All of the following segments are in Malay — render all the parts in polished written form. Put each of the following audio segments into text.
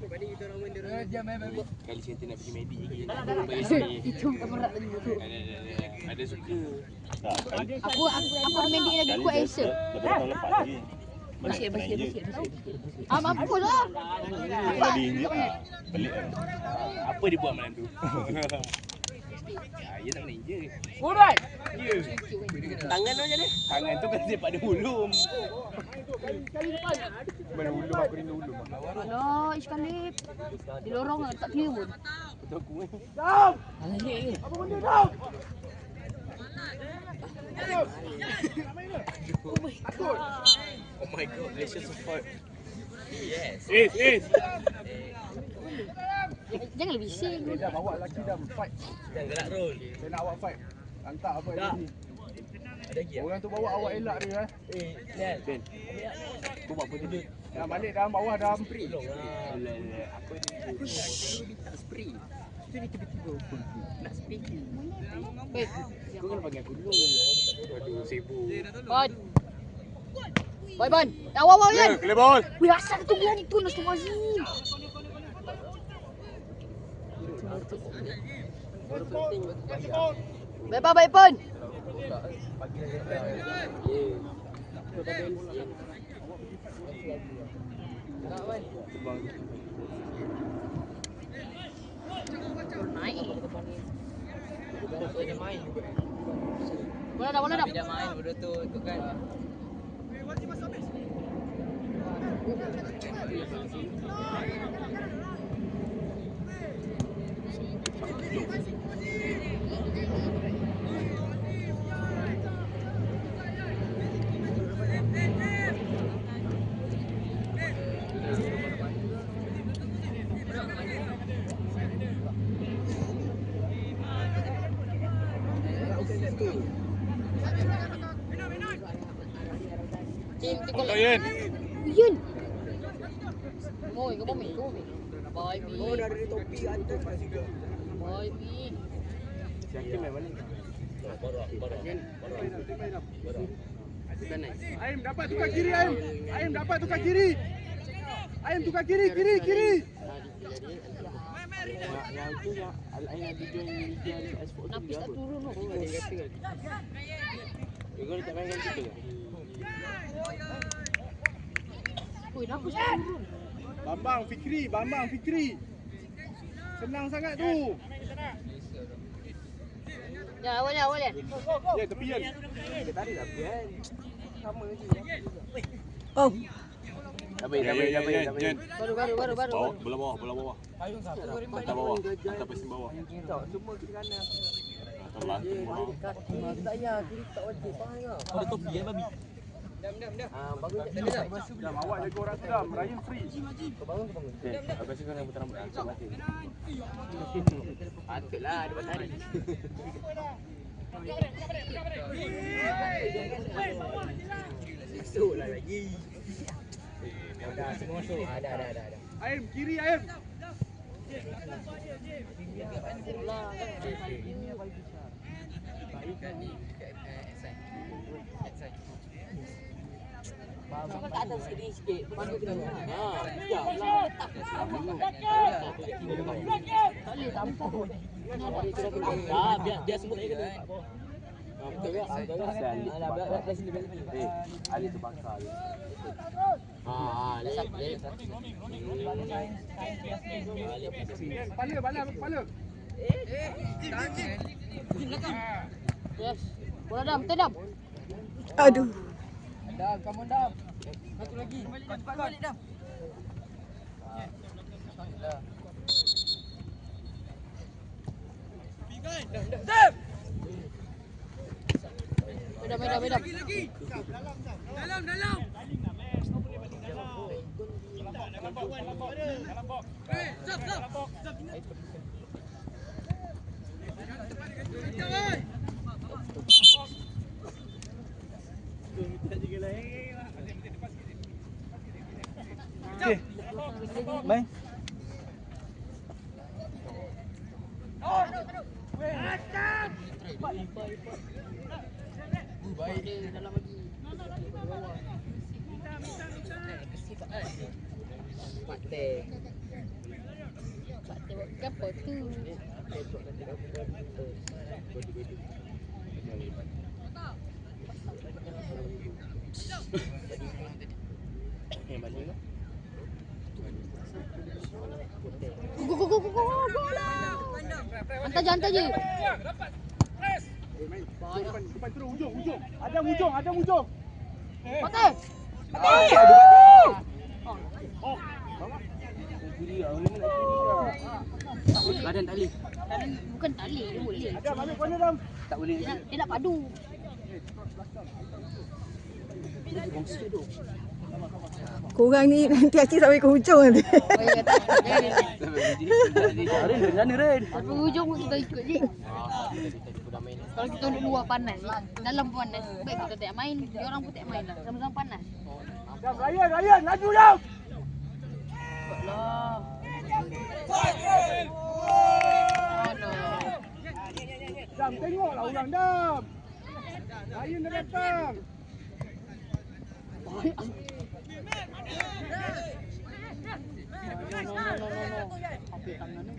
Kali saya nak pergi medik lagi. Itu tak berat lagi betul. Ada suka. Aku medik lagi kuat Acer. Lepas tahun lepas lagi. Masih. Mampu lah. Lagi injek. Pelik kan. Apa dia buat malam tu? Ya, tak boleh je. Alright. Ya. Tangan tu macam mana? Tangan tu kan sepak dia hulum. Mana hulum aku rindu hulum. Alah, Iskalip. Di lorong tak kira pun. Betul aku ni. Apa benda dah? Oh my god, let's just support. Yes. Jangan lebih bising. Dah awak lelaki dah fight. Jangan gerak roll. Saya nak awak fight. Hantar apa lagi. Ada lagi. Orang tu bawa awak elak dia Lihat. Ben. Kau buat apa tu? Dah balik dah bawah dah. Tolonglah. Aku tak spray. Tu ni tiba-tiba nak spray. Baik. Kau kena panggil aku dulu. Aduh, sibuk. Bon. Awal kan? Clear ball. Wih, asal tu bulan itu Astagfirullahaladzim. Baik pun. Naik. Bola dah. Dia main benda tu kan. Yun. Yun. Moy, kau main. Bye, B. Oh, dah ada topi hantu pas juga. Bye, B. Siapa main balik? Baru. Aim dapat tukar kiri Aim. Aim dapat tukar kiri. Aim tukar kiri. Yang tu yang Al-Ain ada join Liga Esport tu. Napis tak turun tu. Dia kata kan. Kau tak main kan kita ke? Oi, napis tak turun. Bambang Fikri. Senang sangat tu. Ya, awal ya. Ya, tepian. Dia tadi dah pian. Sama je. Oh. Tapi. Baru. Bola bawah. Hantar bawah. Hantar passing bawah. Semua kiri kanan. Telan. Kiri tak payah, kiri tak wajib. Faham tak? Kau ada topi babi. Dah. Bangun tak? Jam awak jaga orang tu dah. Merayu free. Kau bangun. Aku rasa kau nak putar rambut aku mati. Patutlah ada matahari. Masuklah lagi. Dah semua masuk. Ada. Aim kiri Aim. Tak ada sikit. Bantu kita. Tak boleh tampuk. Biar semua tak kena. Betul tak? Biar sini. Ali tu bangsa. Kepala. Yes. Bola dam, tendam. Aduh. Dam, kamu dam. Satu lagi. Cepat balik dam. Dam. Medam. Dalam. Okey. Baik. Baik dia dalam lagi. Mate. Tak tengok apa tu. Go lah. Hantar je. Depan terus hujung. Ada hujung. Patah. Badan tak boleh. Bukan tak boleh, dia boleh. Adam, ambil corner Adam. Tak boleh. Dia nak padu. Korang ni nanti Acik sampai ke hujung nanti. Oh ya, tak. Ren, dari mana Ren? Sampai hujung pun kita ikut je. Kalau kita duduk luar panas, dalam panas, baik kita tak main, dia orang pun tak main lah. Sama-sama panas. Adam, Ryan, laju Adam. Lah. Dam, tengoklah orang Dam. Ryan dah datang. Ambil tangan ni.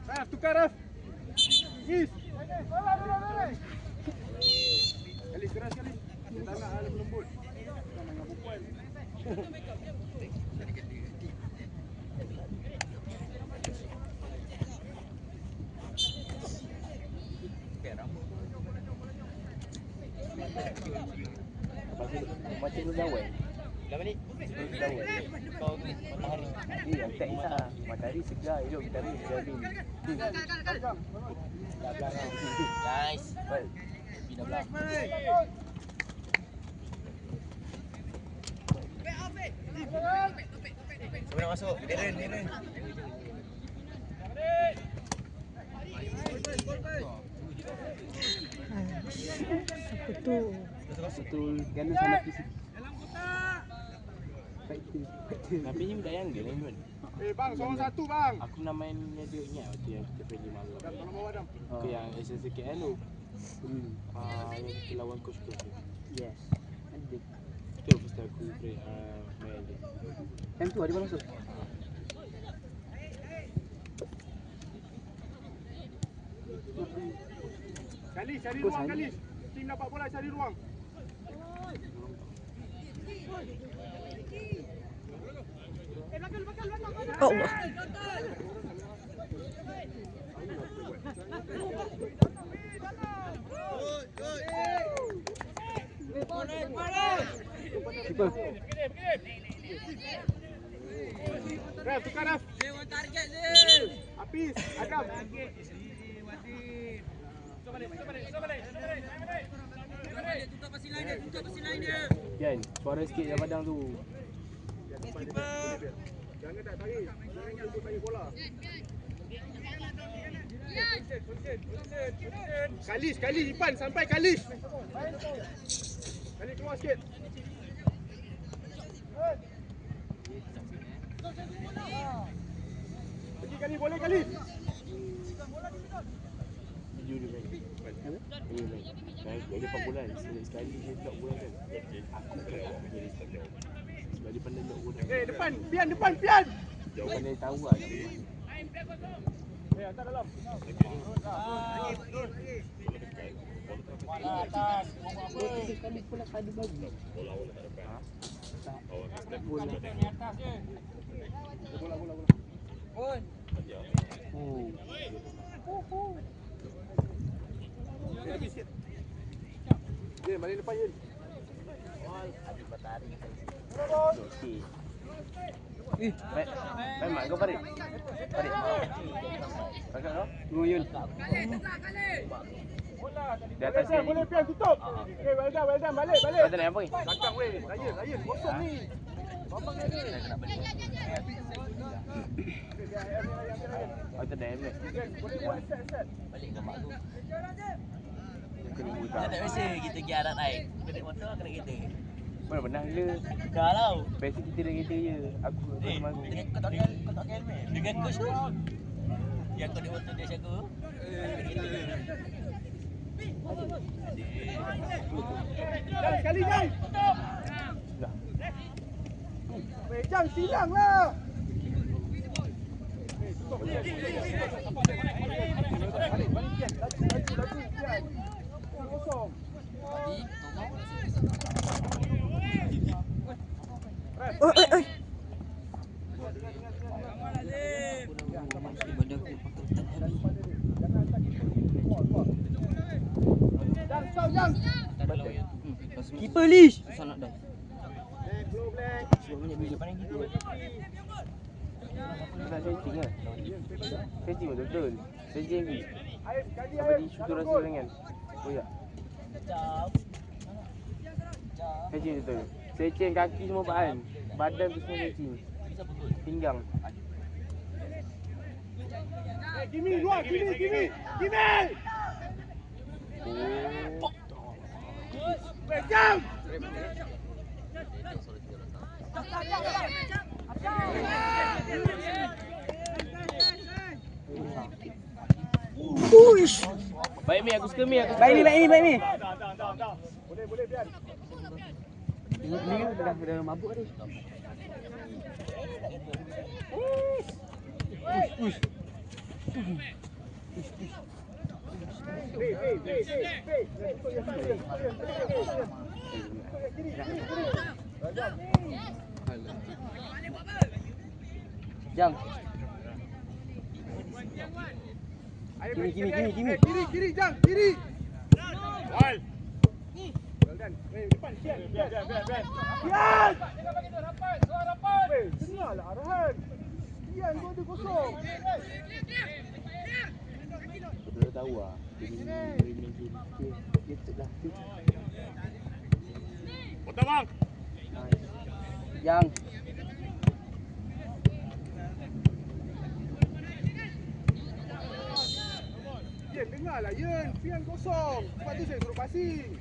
Raf, tukar Raf. Yes. Kali keras kali. Tak nak alam lembut. Kita main dengan perempuan. Macam tu dah weh. Dah balik? Dah weh. Kau matahari. Yang tak kisah. Matahari segar, hidup vitamin vitamin. Dah belakang. Nice. Baik. Dah belakang. Siapa nak masuk? Darren. Apa tu? Betul. Gana sama fisik. Tapi ni budak yang dia ni kan. Bang, seorang satu bang. Aku nak main dia ingat waktu yang kita pergi malam. Dam, tolong bawa Dam. Ke yang SSKL tu. Yang kita lawan coach tu. Yes. Ada. Itu first aku play main dia. Time tu ada mana masuk? Kalis, cari ruang Kalis. Tim dapat bola, cari ruang. Oh Allah. Keeper. Raf, tukar Raf. Apis, Adam. Kan, suara sikit dalam padang tu. Jangan tak tarik. Jangan untuk tarik bola. Kalis, Ipan sampai Kalis. Kalis keluar sikit. Pergi Kalis, boleh Kalis. Video dia main. Dia dapat bola sekali dia block bola kan. Aku kan jadi stadium. Sebab dia pandai block bola. Depan, Pian. Jauh dia tahu lah. Hantar dalam. Kali pula ada bagi. Bola tak dapat. Tak. Bola. Bola. Yen, balik depan Yen. Ada matahari. Okey. Main mak kau Farid. Kakak kau? Nguyun. Di atas sini. Boleh Pian tutup. Okey, Weldan balik. Kau tak nak apa ni? Belakang weh. Ryan kosong ni. Bambang ni. Oh, tak ada helmet. Boleh set. Balik ke mak tu. Kena buta. Tak biasa kita pergi Arab naik. Kena motor kena kereta. Mana pernah gila. Kalau Biasa kita naik kereta je. Aku sama aku. kau tak helmet. Dengan coach tu. Yang kau di motor dia syaku. Sekali Kali Jang. Jang silang lah. Oi. Keeper Lish. Susah nak dive. Sebab banyak bila pandang gitu. Tak setting lah. Setting betul-betul. Setting ni. Apa di syukur rasa dengan. Oh ya. Setting betul. Setting kaki semua bahan. Badan tu semua setting. Pinggang. Kimi luar, Kimi. Oh. Jang. Uish. Baik Mi, aku suka Mi. Baik ni. Boleh biar. Ini dah mabuk tadi. Uish. Jang. Kiri, Jang, kiri. Wal. Depan, Sian. Sian. Dengarlah arahan. Sian, gol dia kosong. Betul tahu ah. Dia dah. Potong bang. Jang. Yen, dengarlah Yen. Sian kosong. Sebab tu saya suruh passing.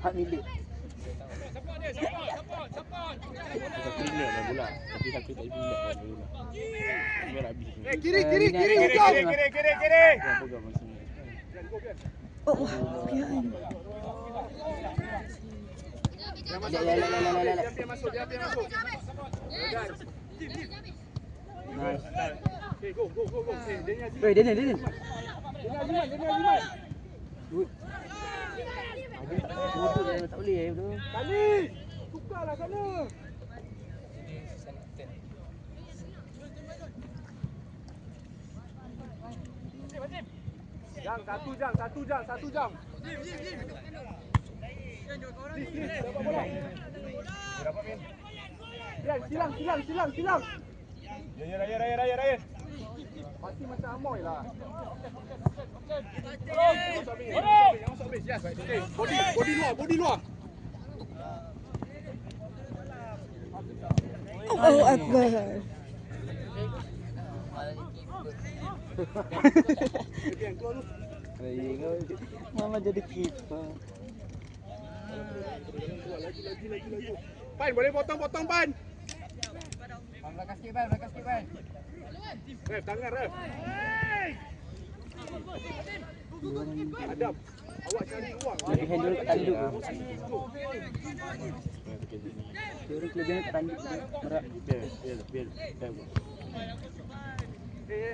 Hak milik. Satu minit dah bola. Tapi satu tak minit dah bola. Biar habis. Kiri, hujung. Kiri. Apa kau masih ni? Oh, pian. Dia masuk. Nice. Okay, go. Weh, Daniel. Dia Aziman. Good. Bodoh dah tak boleh bro. Kali. Tukarlah sana. Jang, satu jam. Dapat bola. Dapat Min. Silang. Ya. Mati macam Amoy lah. Masuk habis. Yes. Okay. Body luar. Oh, Akbar. Biar keluar tu. Mama jadi keeper. Lagi. Pan, boleh potong Pan. Belakang sikit, Ban. Ref, tangan Ref. Adam, awak cari ruang. Jadi handle kat tanduk. Dia kelebihan kat tanduk. Berat. Biar.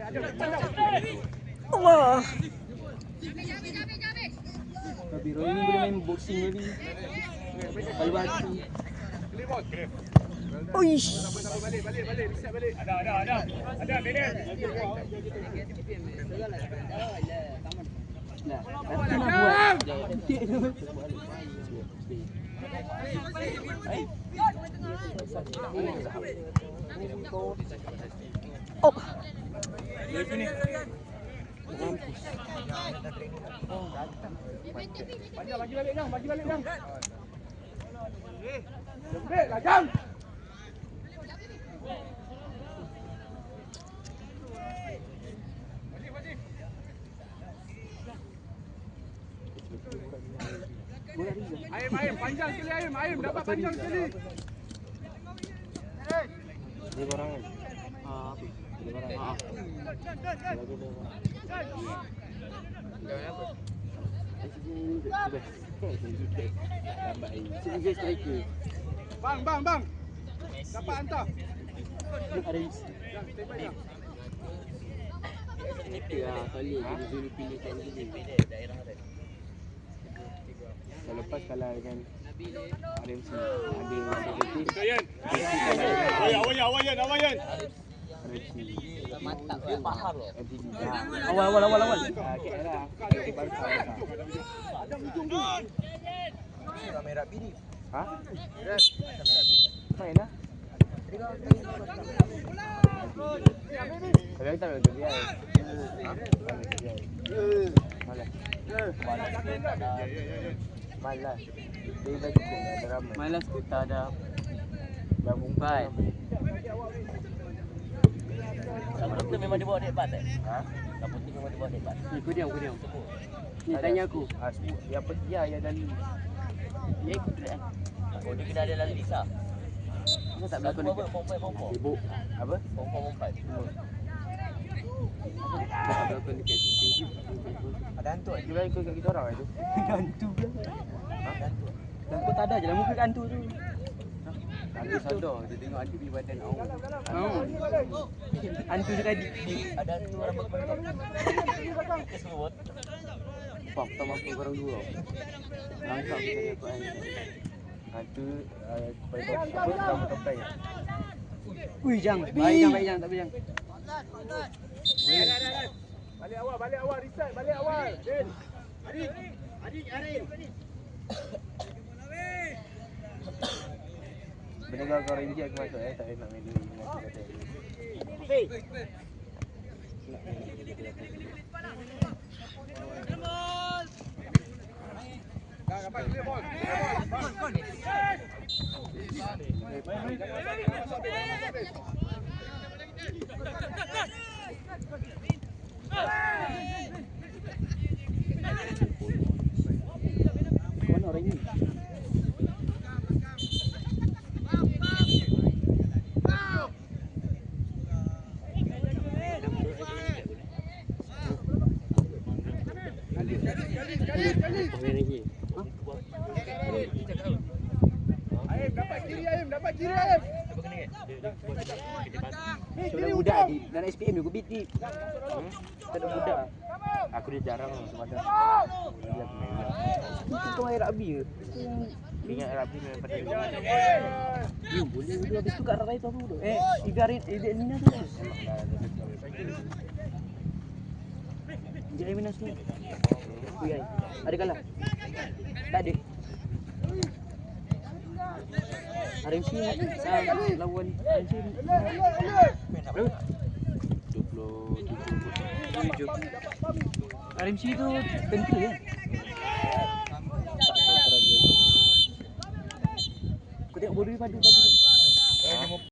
Adam. Allah. Tapi Roy ni boleh main boxing lagi. Kalau batu. Limot. Uish. Balik. Reset balik. Ada. Daniel. Nah, tapi nak buat. Oh. Bagi balik Jang. Jempit lah Jang. Bola Rizal. Aim, panjang sekali Aim, dapat panjang sekali. Dia barang kan? Apa? Dia barang. Lambat striker. Bang. Dapat hantar. Ada isi. Ya, kali dia Zul pilih kat sini. Selepas kalah dengan RMC, ambil Siti. Kayan. Awayan. RMC. Mantap dia faham loh. MCD. Awal. KL lah. Kamera bini. Ha? Kamera bini. Main lah. Tapi kita nak dia. Malas. Dia dah cukup dah ada ramai. Malas tu tak ada. Dah bungkai. Sabtu tu memang dia bawa debat eh? Ha? Sabtu tu memang dia bawa debat. Kau diam. Ni tanya aku. Yang pergi ya Dali. Dia ikut track. Oh dia kena ada lalu Lisa. Kenapa tak Satu berlakon apa? dekat? Pompoi. Sibuk. Apa? Pompoi. Tak berlakon dekat situ. Ada hantu eh? Dia ikut kat kita orang itu. Hantu pula. Ha? Hantu. Hantu tak ada je lah muka hantu tu. Hantu sadar. Dia tengok hantu di badan awak. Hantu sekali. Ada hantu orang berkepala. Kes keluar. Pak, tak mampu korang dua. Langkap kita ni apa ni. Hantu apa rambut topai. Ui jang. Baik jang tak bayang. Balik awal, reset, balik awal. Din. Arin. Benda kau rinji aku masuk tak nak main dulu dengan aku kata. Dah dapat clear ball. Mana orang ni? Aim, dapat kiri. Sudah budak di dalam SPM juga beat ni. Kita dah budak. Aku dia jarang macam ada. Dia main. Itu kau air rugby ke? Ingat rugby main pada ni. Boleh habis tu kat Rai tu apa tu? Igarin Nina tu. Dia minus tu. Ui, ada kalah. Tak ada. RMC lawan RMC 27. RMC tu penting ya. Kau tengok bodoh padu.